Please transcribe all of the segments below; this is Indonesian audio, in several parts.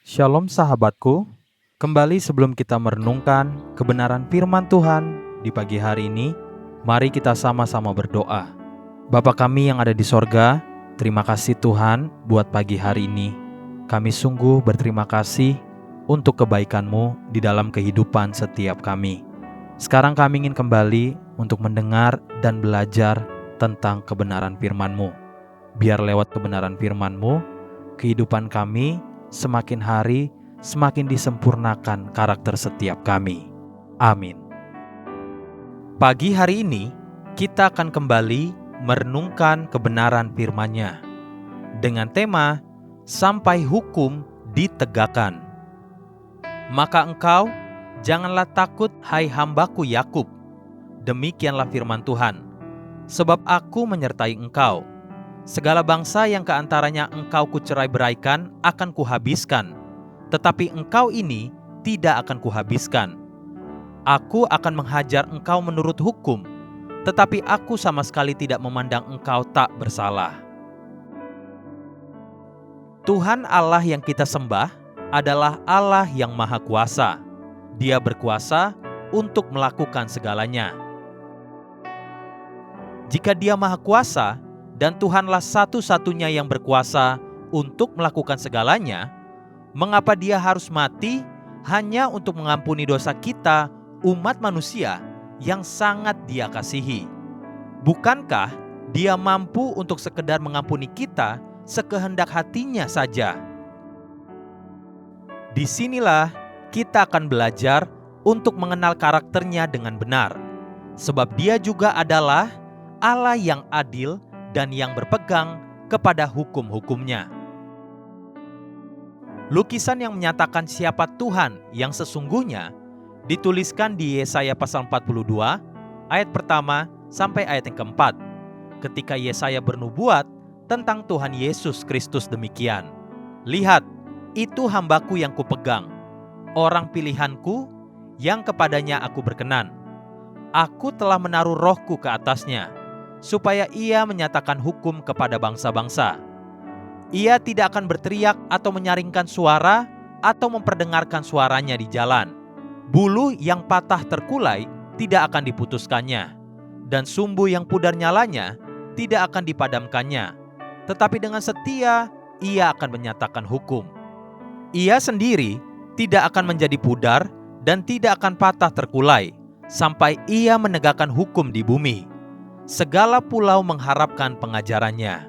Shalom sahabatku, kembali sebelum kita merenungkan kebenaran firman Tuhan di pagi hari ini, mari kita sama-sama berdoa. Bapa kami yang ada di sorga, terima kasih Tuhan buat pagi hari ini. Kami sungguh berterima kasih untuk kebaikan-Mu di dalam kehidupan setiap kami. Sekarang kami ingin kembali untuk mendengar dan belajar tentang kebenaran firman-Mu. Biar lewat kebenaran firman-Mu, kehidupan kami semakin hari semakin disempurnakan karakter setiap kami. Amin. Pagi hari ini kita akan kembali merenungkan kebenaran firman-Nya dengan tema sampai hukum ditegakkan. Maka engkau janganlah takut, hai hambaku Yakub, demikianlah firman Tuhan, sebab aku menyertai engkau. Segala bangsa yang keantaranya engkau kucerai-beraikan akan kuhabiskan, tetapi engkau ini tidak akan kuhabiskan. Aku akan menghajar engkau menurut hukum, tetapi aku sama sekali tidak memandang engkau tak bersalah. Tuhan Allah yang kita sembah adalah Allah yang Maha Kuasa. Dia berkuasa untuk melakukan segalanya. Jika Dia Maha Kuasa, dan Tuhanlah satu-satunya yang berkuasa untuk melakukan segalanya, mengapa Dia harus mati hanya untuk mengampuni dosa kita, umat manusia yang sangat Dia kasihi? Bukankah Dia mampu untuk sekedar mengampuni kita sekehendak hatinya saja? Disinilah kita akan belajar untuk mengenal karakternya dengan benar, sebab Dia juga adalah Allah yang adil dan yang berpegang kepada hukum-hukumnya. Lukisan yang menyatakan siapa Tuhan yang sesungguhnya dituliskan di Yesaya pasal 42 ayat pertama sampai ayat yang keempat, ketika Yesaya bernubuat tentang Tuhan Yesus Kristus demikian. Lihat, itu hambaku yang kupegang, orang pilihanku yang kepadanya aku berkenan. Aku telah menaruh rohku ke atasnya, supaya ia menyatakan hukum kepada bangsa-bangsa. Ia tidak akan berteriak atau menyaringkan suara atau memperdengarkan suaranya di jalan. Bulu yang patah terkulai tidak akan diputuskannya, dan sumbu yang pudar nyalanya tidak akan dipadamkannya. Tetapi dengan setia ia akan menyatakan hukum. Ia sendiri tidak akan menjadi pudar dan tidak akan patah terkulai, sampai ia menegakkan hukum di bumi. Segala pulau mengharapkan pengajarannya.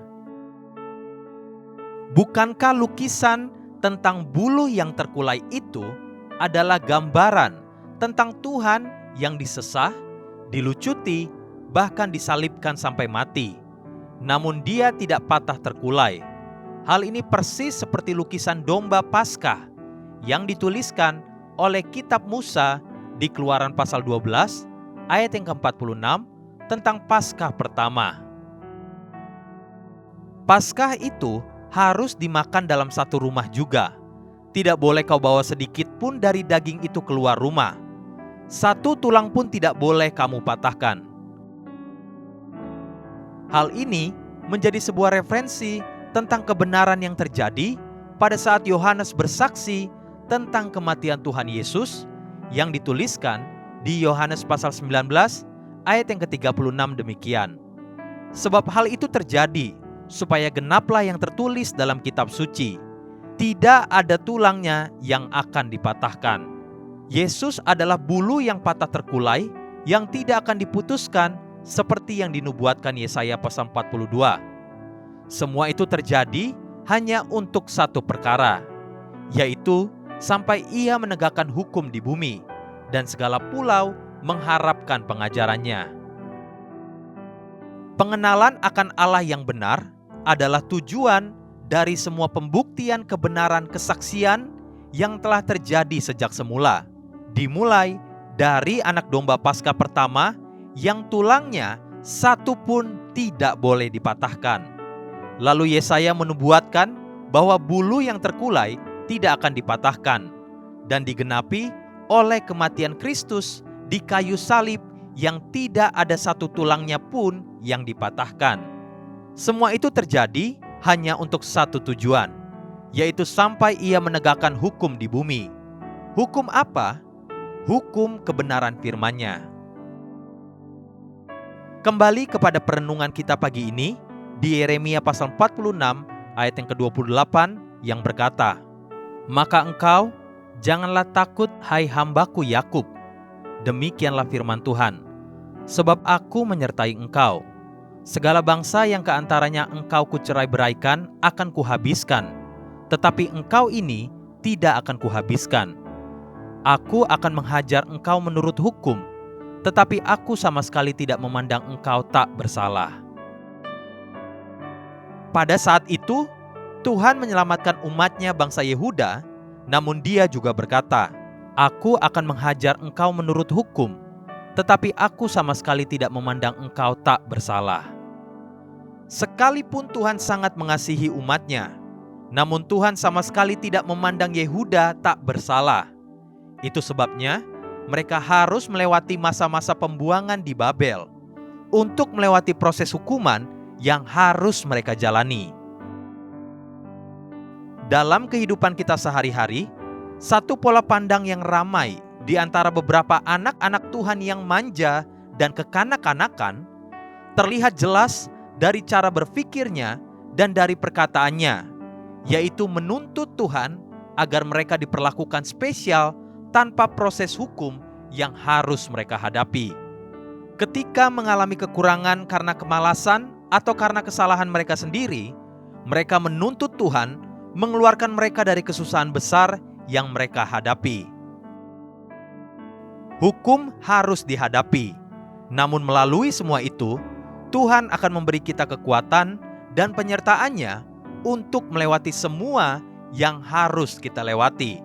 Bukankah lukisan tentang bulu yang terkulai itu adalah gambaran tentang Tuhan yang disesah, dilucuti, bahkan disalibkan sampai mati, namun Dia tidak patah terkulai? Hal ini persis seperti lukisan domba Paskah yang dituliskan oleh kitab Musa di Keluaran pasal 12 ayat yang ke-46 tentang Paskah pertama. Paskah itu harus dimakan dalam satu rumah juga. Tidak boleh kau bawa sedikit pun dari daging itu keluar rumah. Satu tulang pun tidak boleh kamu patahkan. Hal ini menjadi sebuah referensi tentang kebenaran yang terjadi pada saat Yohanes bersaksi tentang kematian Tuhan Yesus yang dituliskan di Yohanes pasal 19 ayat yang ke-36 demikian. Sebab hal itu terjadi supaya genaplah yang tertulis dalam kitab suci. Tidak ada tulangnya yang akan dipatahkan. Yesus adalah bulu yang patah terkulai yang tidak akan diputuskan seperti yang dinubuatkan Yesaya pasal 42. Semua itu terjadi hanya untuk satu perkara, yaitu sampai ia menegakkan hukum di bumi dan segala pulau mengharapkan pengajarannya. Pengenalan akan Allah yang benar adalah tujuan dari semua pembuktian kebenaran kesaksian yang telah terjadi sejak semula, dimulai dari anak domba Paskah pertama yang tulangnya satu pun tidak boleh dipatahkan. Lalu Yesaya menubuatkan bahwa bulu yang terkulai tidak akan dipatahkan, dan digenapi oleh kematian Kristus di kayu salib yang tidak ada satu tulangnya pun yang dipatahkan. Semua itu terjadi hanya untuk satu tujuan, yaitu sampai Ia menegakkan hukum di bumi. Hukum apa? Hukum kebenaran firman-Nya. Kembali kepada perenungan kita pagi ini di Yeremia pasal 46 ayat yang ke-28 yang berkata, "Maka engkau janganlah takut, hai hambaku Yakub, demikianlah firman Tuhan, sebab aku menyertai engkau. Segala bangsa yang keantaranya engkau kucerai-beraikan akan kuhabiskan, tetapi engkau ini tidak akan kuhabiskan. Aku akan menghajar engkau menurut hukum, tetapi aku sama sekali tidak memandang engkau tak bersalah." Pada saat itu, Tuhan menyelamatkan umatnya bangsa Yehuda, namun Dia juga berkata, "Aku akan menghajar engkau menurut hukum, tetapi aku sama sekali tidak memandang engkau tak bersalah." Sekalipun Tuhan sangat mengasihi umatnya, namun Tuhan sama sekali tidak memandang Yehuda tak bersalah. Itu sebabnya mereka harus melewati masa-masa pembuangan di Babel untuk melewati proses hukuman yang harus mereka jalani. Dalam kehidupan kita sehari-hari, satu pola pandang yang ramai di antara beberapa anak-anak Tuhan yang manja dan kekanak-kanakan terlihat jelas dari cara berpikirnya dan dari perkataannya, yaitu menuntut Tuhan agar mereka diperlakukan spesial tanpa proses hukum yang harus mereka hadapi. Ketika mengalami kekurangan karena kemalasan atau karena kesalahan mereka sendiri, mereka menuntut Tuhan mengeluarkan mereka dari kesusahan besar yang mereka hadapi. Hukum harus dihadapi, namun melalui semua itu, Tuhan akan memberi kita kekuatan dan penyertaan-Nya untuk melewati semua yang harus kita lewati,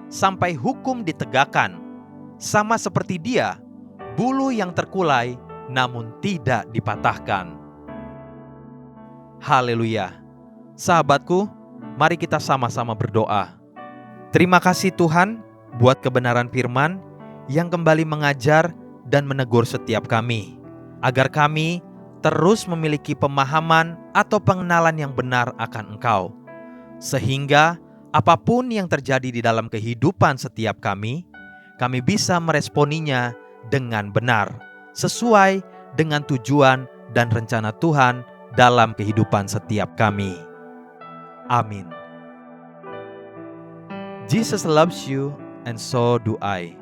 sampai hukum ditegakkan, sama seperti Dia, bulu yang terkulai namun tidak dipatahkan. Haleluya. Sahabatku, mari kita sama-sama berdoa. Terima kasih Tuhan buat kebenaran firman yang kembali mengajar dan menegur setiap kami, agar kami terus memiliki pemahaman atau pengenalan yang benar akan Engkau, sehingga apapun yang terjadi di dalam kehidupan setiap kami bisa meresponinya dengan benar, sesuai dengan tujuan dan rencana Tuhan dalam kehidupan setiap kami. Amin. Jesus loves you and so do I.